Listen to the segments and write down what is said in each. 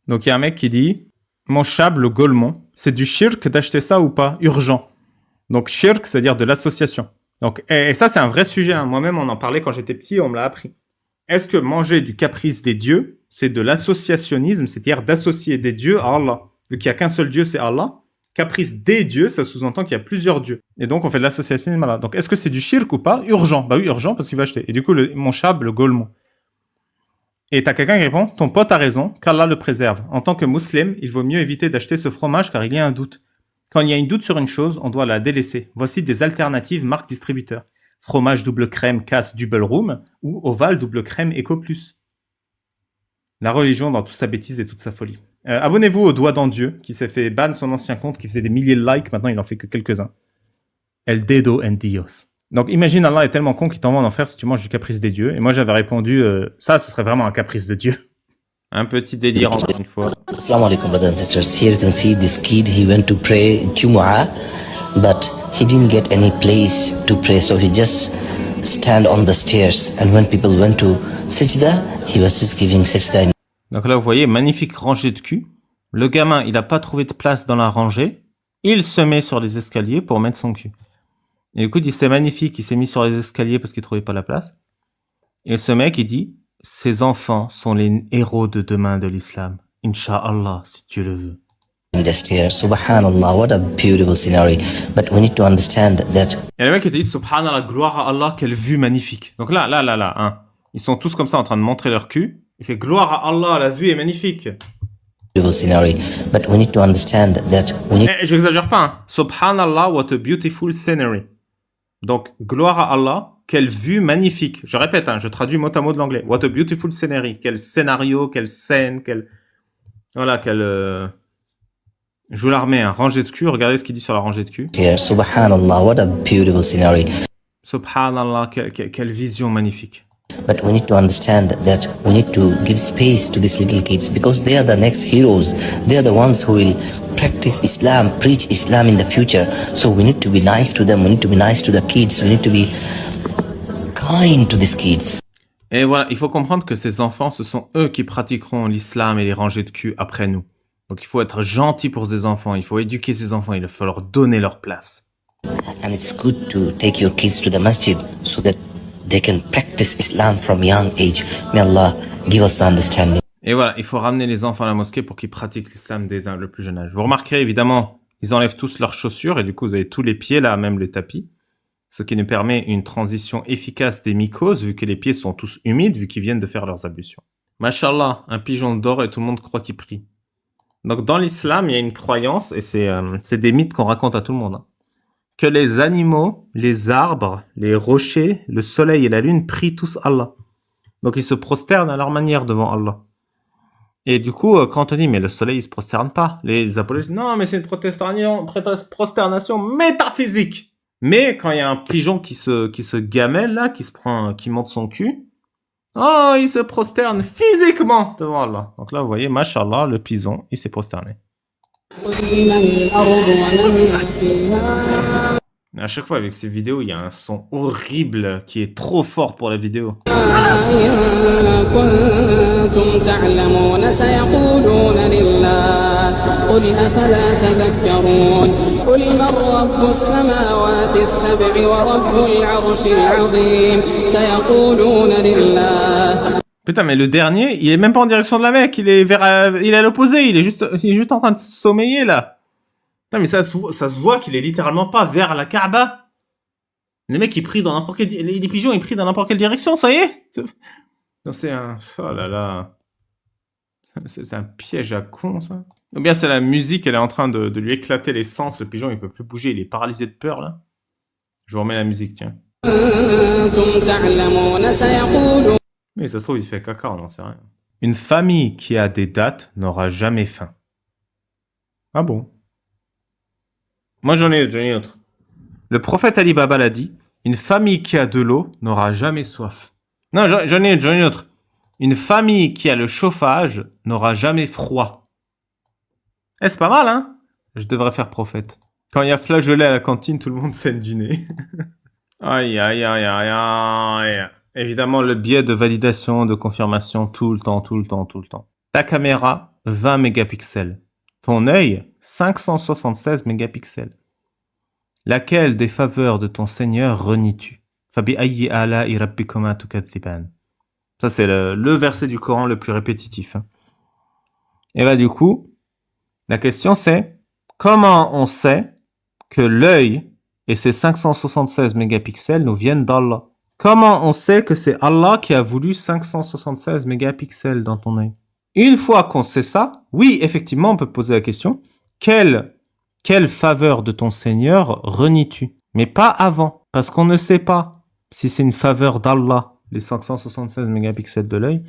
Donc il y a un mec qui dit mon chab, le Golemont, c'est du shirk d'acheter ça ou pas? Urgent. Donc shirk, c'est-à-dire de l'association. Donc, et ça, c'est un vrai sujet. Hein. Moi-même, on en parlait quand j'étais petit, on me l'a appris. Est-ce que manger du caprice des dieux, c'est de l'associationnisme, c'est-à-dire d'associer des dieux à Allah? Vu qu'il n'y a qu'un seul dieu, c'est Allah. Caprice des dieux, ça sous-entend qu'il y a plusieurs dieux. Et donc, on fait de l'associationnisme là. Donc, est-ce que c'est du shirk ou pas? Urgent. Bah oui, urgent, parce qu'il va acheter. Et du coup, mon chab, le Golemont. Et t'as quelqu'un qui répond, ton pote a raison, qu'Allah le préserve. En tant que musulman, il vaut mieux éviter d'acheter ce fromage car il y a un doute. Quand il y a un doute sur une chose, on doit la délaisser. Voici des alternatives marque distributeur. Fromage double crème casse double room ou ovale double crème Eco Plus. La religion dans toute sa bêtise et toute sa folie. Abonnez-vous au doigt dans Dieu qui s'est fait ban son ancien compte qui faisait des milliers de likes, maintenant il en fait que quelques-uns. El dedo en Dios. Donc imagine Allah est tellement con qu'il t'envoie en enfer si tu manges du caprice des dieux. Et moi j'avais répondu, ça ce serait vraiment un caprice de Dieu. Un petit délire encore une fois. Assalamu alaikum brothers and sisters. Here you can see this kid, he went to pray Jumu'ah, but he didn't get any place to pray, so he just stand on the stairs. And when people went to Sajda, he was just giving Sajda. Donc là vous voyez, magnifique rangée de cul. Le gamin, il a pas trouvé de place dans la rangée. Il se met sur les escaliers pour mettre son cul. Et du coup, il dit, c'est magnifique, il s'est mis sur les escaliers parce qu'il trouvait pas la place. Et ce mec, il dit, ces enfants sont les héros de demain de l'islam. Inch'Allah, si Dieu le veut. In the stairs, subhanallah, what a beautiful scenery. But we need to understand that. Et le mec, il dit, subhanallah, gloire à Allah, quelle vue magnifique. Donc là, hein. Ils sont tous comme ça en train de montrer leur cul. Il fait, gloire à Allah, la vue est magnifique. Scenery, but we need to understand that we need. J'exagère pas, hein. Subhanallah, what a beautiful scenery. Donc, gloire à Allah, quelle vue magnifique. Je répète, hein, je traduis mot à mot de l'anglais. What a beautiful scenery. Quel scénario, quelle scène, voilà, quelle... Je vous la remets, hein. Rangée de cul, regardez ce qu'il dit sur la rangée de cul. Here, subhanallah, what a beautiful scenery. Subhanallah, quelle vision magnifique. But we need to understand that we need to give space to these little kids because they are the next heroes. They are the ones who will practice Islam, preach Islam in the future. So we need to be nice to them. We need to be nice to the kids. We need to be kind to these kids. Et voilà, il faut comprendre que ces enfants, ce sont eux qui pratiqueront l'islam et les rangées de cul après nous. Donc il faut être gentil pour ces enfants, il faut éduquer ces enfants, il faut leur donner leur place. And it's good to take your kids to the masjid so that they can practice Islam from young age. May Allah give us the understanding. Et voilà, il faut ramener les enfants à la mosquée pour qu'ils pratiquent l'islam dès le plus jeune âge. Vous remarquerez évidemment, ils enlèvent tous leurs chaussures et du coup vous avez tous les pieds là, même le tapis. Ce qui nous permet une transition efficace des mycoses vu que les pieds sont tous humides vu qu'ils viennent de faire leurs ablutions. Mashallah, un pigeon dort et tout le monde croit qu'il prie. Donc dans l'islam, il y a une croyance et c'est des mythes qu'on raconte à tout le monde. Hein, que les animaux, les arbres, les rochers, le soleil et la lune prient tous Allah. Donc ils se prosternent à leur manière devant Allah. Et du coup, quand on dit, mais le soleil, il se prosterne pas, les apologistes, non, mais c'est une prosternation métaphysique. Mais quand il y a un pigeon qui se gamelle, là, qui monte son cul, oh, il se prosterne physiquement devant Allah. Donc là, vous voyez, mashallah, le pigeon, il s'est prosterné. À chaque fois, avec ces vidéos, il y a un son horrible qui est trop fort pour la vidéo. Putain, mais le dernier, il est même pas en direction de la Mecque, il est à l'opposé, il est juste en train de sommeiller, là. Putain, mais ça se voit qu'il est littéralement pas vers la Kaaba. Les mecs, ils prient dans n'importe quelle, les pigeons, ils prient dans n'importe quelle direction, ça y est. Non, c'est un, oh là là. C'est un piège à con, ça. Ou bien c'est la musique, elle est en train de lui éclater les sens, le pigeon, il peut plus bouger, il est paralysé de peur, là. Je vous remets la musique, tiens. Mais ça se trouve, il fait caca, on n'en sait rien. Une famille qui a des dates n'aura jamais faim. Ah bon? Moi, j'en ai une autre. Le prophète Ali Baba l'a dit, une famille qui a de l'eau n'aura jamais soif. Non, j'en ai une autre. Une famille qui a le chauffage n'aura jamais froid. Eh, c'est pas mal, hein? Je devrais faire prophète. Quand il y a flageolet à la cantine, tout le monde saigne du nez. Aïe, aïe, aïe, aïe, aïe. Évidemment, le biais de validation, de confirmation, tout le temps. Ta caméra, 20 mégapixels. Ton œil, 576 mégapixels. Laquelle des faveurs de ton Seigneur renies-tu? Fabi ayyi ala'i rabbikuma tukaththiban. Ça, c'est le verset du Coran le plus répétitif. Et bah, du coup, la question c'est, comment on sait que l'œil et ses 576 mégapixels nous viennent d'Allah? Comment on sait que c'est Allah qui a voulu 576 mégapixels dans ton œil? Une fois qu'on sait ça, oui, effectivement, on peut poser la question, quelle faveur de ton Seigneur renies-tu? Mais pas avant, parce qu'on ne sait pas si c'est une faveur d'Allah, les 576 mégapixels de l'œil.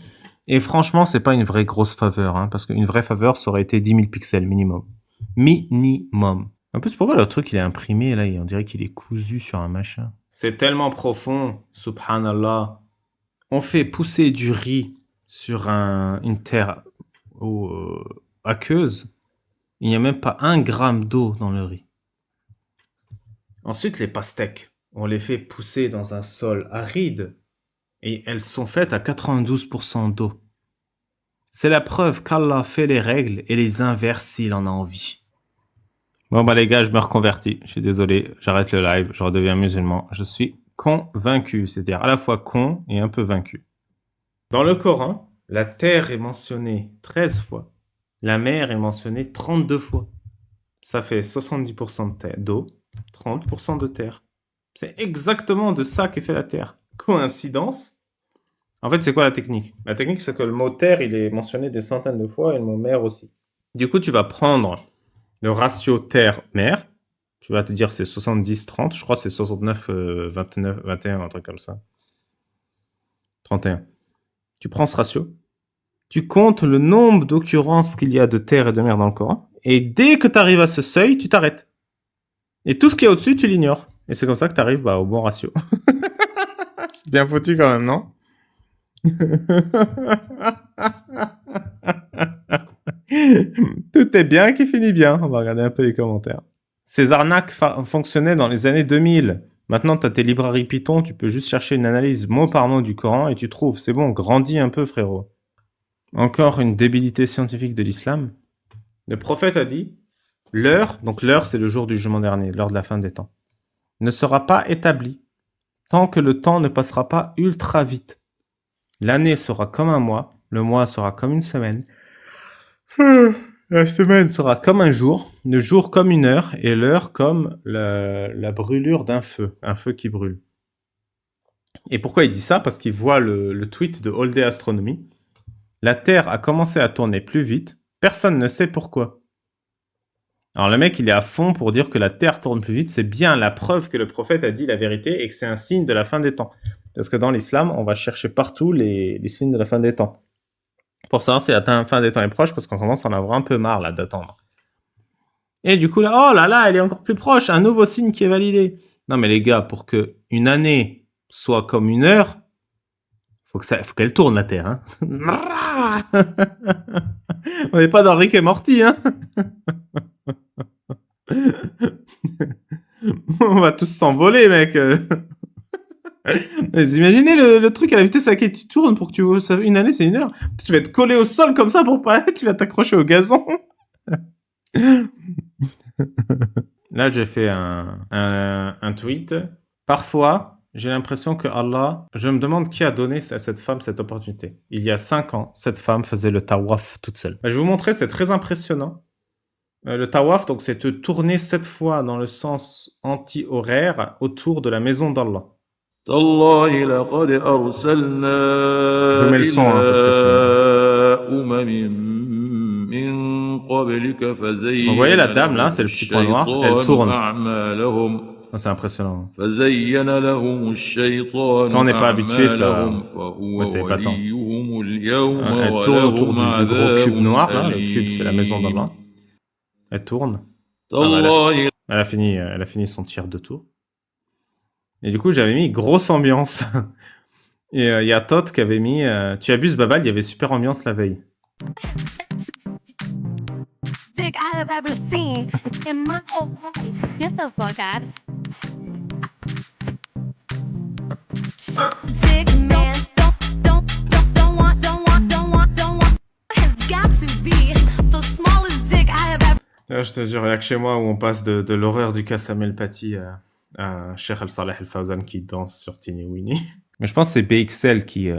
Et franchement, c'est pas une vraie grosse faveur, hein, parce qu'une vraie faveur, ça aurait été 10 000 pixels minimum. Minimum. En plus, pourquoi le truc, il est imprimé, là, on dirait qu'il est cousu sur un machin. C'est tellement profond, subhanallah. On fait pousser du riz sur une terre aqueuse. Il n'y a même pas 1 gramme d'eau dans le riz. Ensuite, les pastèques. On les fait pousser dans un sol aride et elles sont faites à 92% d'eau. C'est la preuve qu'Allah fait les règles et les inverse s'il en a envie. Bon bah les gars, je me reconvertis. Je suis désolé, j'arrête le live, je redeviens musulman. Je suis convaincu, c'est-à-dire à la fois con et un peu vaincu. Dans le Coran, la terre est mentionnée 13 fois. La mer est mentionnée 32 fois. Ça fait 70% d'eau, 30% de terre. C'est exactement de ça qu'est fait la terre. Coïncidence? En fait, c'est quoi la technique? La technique, c'est que le mot terre, il est mentionné des centaines de fois et le mot mer aussi. Du coup, tu vas prendre le ratio terre-mer. Tu vas te dire c'est 70-30. Je crois que c'est 69-29-21, un truc comme ça. 31. Tu prends ce ratio. Tu comptes le nombre d'occurrences qu'il y a de terre et de mer dans le Coran. Et dès que tu arrives à ce seuil, tu t'arrêtes. Et tout ce qui est au-dessus, tu l'ignores. Et c'est comme ça que tu arrives au bon ratio. C'est bien foutu quand même, non? Tout est bien qui finit bien. On va regarder un peu les commentaires. Ces arnaques fonctionnaient dans les années 2000. Maintenant, tu as tes librairies Python, tu peux juste chercher une analyse mot par mot du Coran et tu trouves. C'est bon, grandis un peu, frérot. Encore une débilité scientifique de l'islam. Le prophète a dit, l'heure, donc l'heure c'est le jour du jugement dernier, l'heure de la fin des temps, ne sera pas établie tant que le temps ne passera pas ultra vite. L'année sera comme un mois, le mois sera comme une semaine, la semaine sera comme un jour, le jour comme une heure, et l'heure comme la brûlure d'un feu, un feu qui brûle. Et pourquoi il dit ça? Parce qu'il voit le tweet de All Day Astronomy. La Terre a commencé à tourner plus vite, personne ne sait pourquoi. Alors le mec, il est à fond pour dire que la Terre tourne plus vite, c'est bien la preuve que le prophète a dit la vérité et que c'est un signe de la fin des temps. Parce que dans l'islam, on va chercher partout les signes de la fin des temps. Pour savoir si la fin des temps est proche, parce qu'on commence à en avoir un peu marre là d'attendre. Et du coup là, oh là là, elle est encore plus proche, un nouveau signe qui est validé. Non mais les gars, pour que une année soit comme une heure, faut qu'elle tourne la Terre, hein. On n'est pas dans Rick et Morty, hein. On va tous s'envoler, mec. Vous imaginez le truc à la vitesse à laquelle tu tournes pour que tu vois une année, c'est une heure. Tu vas te coller au sol comme ça pour pas. Tu vas t'accrocher au gazon. Là, j'ai fait un tweet. Parfois, j'ai l'impression que Allah, je me demande qui a donné à cette femme cette opportunité. Il y a 5 ans, cette femme faisait le tawaf toute seule. Je vais vous montrer, c'est très impressionnant. Le tawaf, donc, c'est te tourner 7 fois dans le sens anti-horaire autour de la maison d'Allah. Je mets le son, hein, parce que c'est... Vous voyez la dame, là, c'est le petit point noir, elle tourne. Oh, c'est impressionnant. Quand on n'est pas habitué, ça... Ouais, c'est épatant. Elle tourne autour du gros cube noir, là. Le cube, c'est la maison d'Allah. Elle tourne. Elle a fini son tir de tour. Et du coup, j'avais mis grosse ambiance. Et il y a Todd qui avait mis... tu abuses, Babal, il y avait super ambiance la veille. Je te jure, il y a que chez moi où on passe de l'horreur du Qassam El Paty à Cheikh Al-Saleh Al-Fawzan qui danse sur Tini Winnie. Mais je pense que c'est BXL qui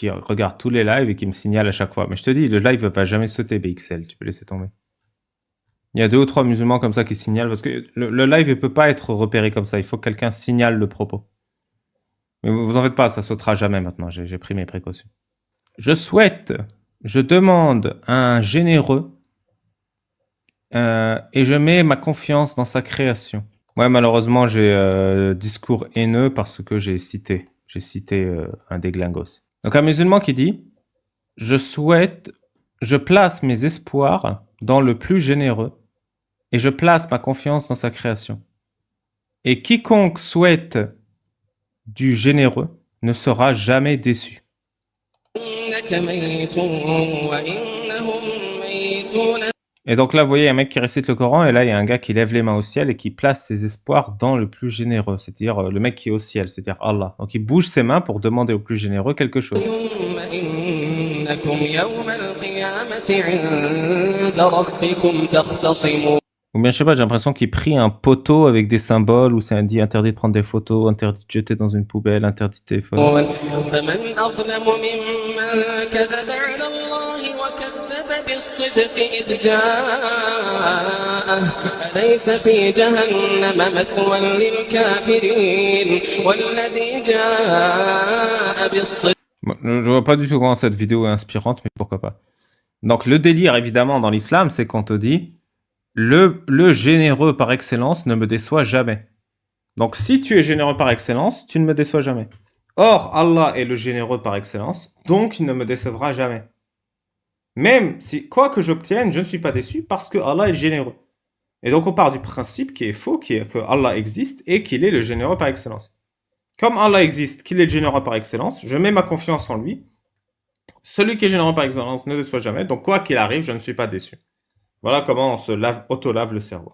regarde tous les lives et qui me signale à chaque fois. Mais je te dis, le live va jamais sauter BXL, tu peux laisser tomber. Il y a 2 ou 3 musulmans comme ça qui signalent, parce que le live ne peut pas être repéré comme ça, il faut que quelqu'un signale le propos. Mais vous en faites pas, ça sautera jamais maintenant, j'ai pris mes précautions. Je demande à un généreux et je mets ma confiance dans sa création. Ouais, malheureusement, j'ai discours haineux parce que j'ai cité un déglingos. Donc un musulman qui dit « Je place mes espoirs dans le plus généreux et je place ma confiance dans sa création. Et quiconque souhaite du généreux ne sera jamais déçu. » Et donc là, vous voyez un mec qui récite le Coran, et là, il y a un gars qui lève les mains au ciel et qui place ses espoirs dans le plus généreux, c'est-à-dire le mec qui est au ciel, c'est-à-dire Allah. Donc il bouge ses mains pour demander au plus généreux quelque chose. Ou bien, je sais pas, j'ai l'impression qu'il prie un poteau avec des symboles où c'est dit interdit de prendre des photos, interdit de jeter dans une poubelle, interdit de téléphoner. بالصدق إذ جاءه أليس في جهنم مثوى للكافرين والذي جاء بالصدق. Je vois pas du tout comment cette vidéo est inspirante, mais pourquoi pas. Donc le délire, évidemment, dans l'islam, c'est qu'on te dit le généreux par excellence ne me déçoit jamais. Donc si tu es généreux par excellence, tu ne me déçois jamais. Or, Allah est le généreux par excellence, donc il ne me décevra jamais. Même si, quoi que j'obtienne, je ne suis pas déçu parce que Allah est généreux. Et donc on part du principe qui est faux, qui est que Allah existe et qu'il est le généreux par excellence. Comme Allah existe, qu'il est le généreux par excellence, je mets ma confiance en lui. Celui qui est généreux par excellence ne déçoit jamais, donc quoi qu'il arrive, je ne suis pas déçu. Voilà comment on se auto-lave le cerveau.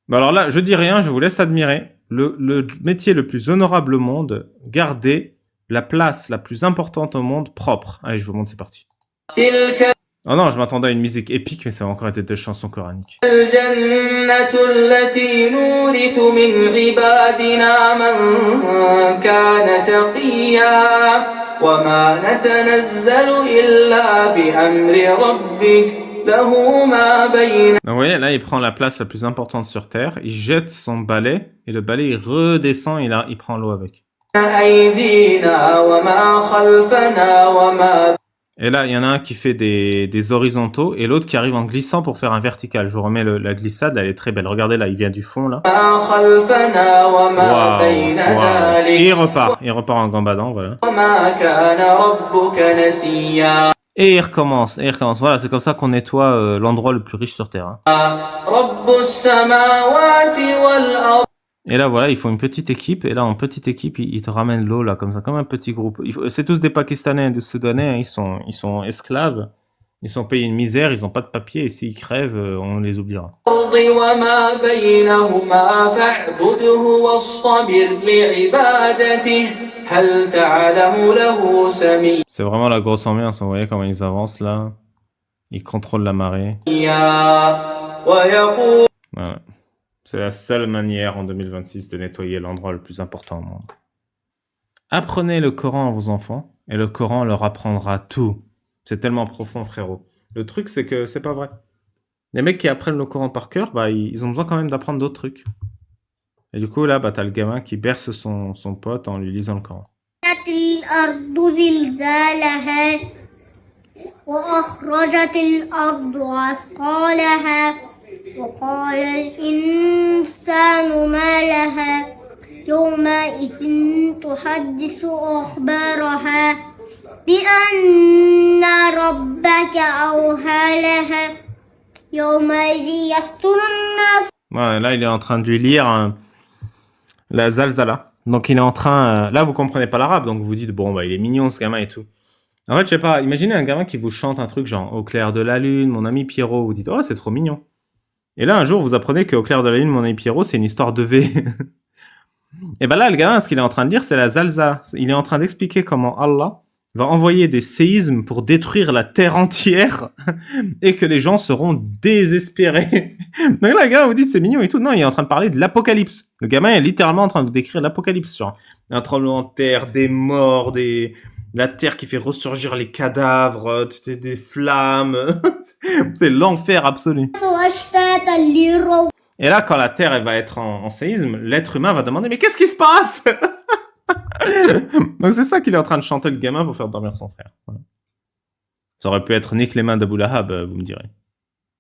Alors là, je dis rien, je vous laisse admirer. Le métier le plus honorable au monde, garder la place la plus importante au monde propre. Allez, je vous montre, c'est parti. Oh non, je m'attendais à une musique épique, mais ça va encore être 2 chansons coraniques. Donc vous voyez, là, il prend la place la plus importante sur Terre, il jette son balai, et le balai, il redescend, il prend l'eau avec. Et là, il y en a un qui fait des horizontaux et l'autre qui arrive en glissant pour faire un vertical. Je vous remets la glissade, là, elle est très belle. Regardez là, il vient du fond là. Wow. Et il repart en gambadant, voilà. Et il recommence. Voilà, c'est comme ça qu'on nettoie l'endroit le plus riche sur Terre. Hein. Et là, voilà, ils font une petite équipe. Et là, en petite équipe, ils te ramènent l'eau, là, comme ça, comme un petit groupe. C'est tous des Pakistanais et des Soudanais. Hein, ils sont esclaves. Ils sont payés une misère. Ils n'ont pas de papier. Et s'ils crèvent, on les oubliera. C'est vraiment la grosse ambiance. Vous voyez comment ils avancent, là. Ils contrôlent la marée. Voilà. C'est la seule manière en 2026 de nettoyer l'endroit le plus important au monde. Apprenez le Coran à vos enfants et le Coran leur apprendra tout. C'est tellement profond, frérot. Le truc, c'est que c'est pas vrai. Les mecs qui apprennent le Coran par cœur, bah, ils ont besoin quand même d'apprendre d'autres trucs. Et du coup, là, bah, t'as le gamin qui berce son pote en lui lisant le Coran. وقال الإنسان ما لها يومئذ تحدث أخبارها بأن ربك أوحى لها يومئذ يصدر الناس. Voilà, là il est en train de lui lire la Zalzala. Donc il est en train... là vous comprenez pas l'arabe, donc vous vous dites bon bah il est mignon ce gamin et tout. En fait je sais pas, imaginez un gamin qui vous chante un truc genre au clair de la lune, mon ami Pierrot, vous dites oh c'est trop mignon. Et là, un jour, vous apprenez qu'au clair de la lune, mon ami Pierrot, c'est une histoire de V. Et ben là, le gamin, ce qu'il est en train de dire, c'est la Zalzala. Il est en train d'expliquer comment Allah va envoyer des séismes pour détruire la terre entière et que les gens seront désespérés. Donc là, le gars vous dit c'est mignon et tout. Non, il est en train de parler de l'apocalypse. Le gamin est littéralement en train de décrire l'apocalypse. Genre, un tremblement de terre, des morts, la terre qui fait ressurgir les cadavres, des flammes. C'est l'enfer absolu. Et là, quand la terre elle va être en séisme, l'être humain va demander mais qu'est-ce qui se passe? Donc c'est ça qu'il est en train de chanter le gamin pour faire dormir son frère. Voilà. Ça aurait pu être Nick les mains d'Abou Lahab, vous me direz.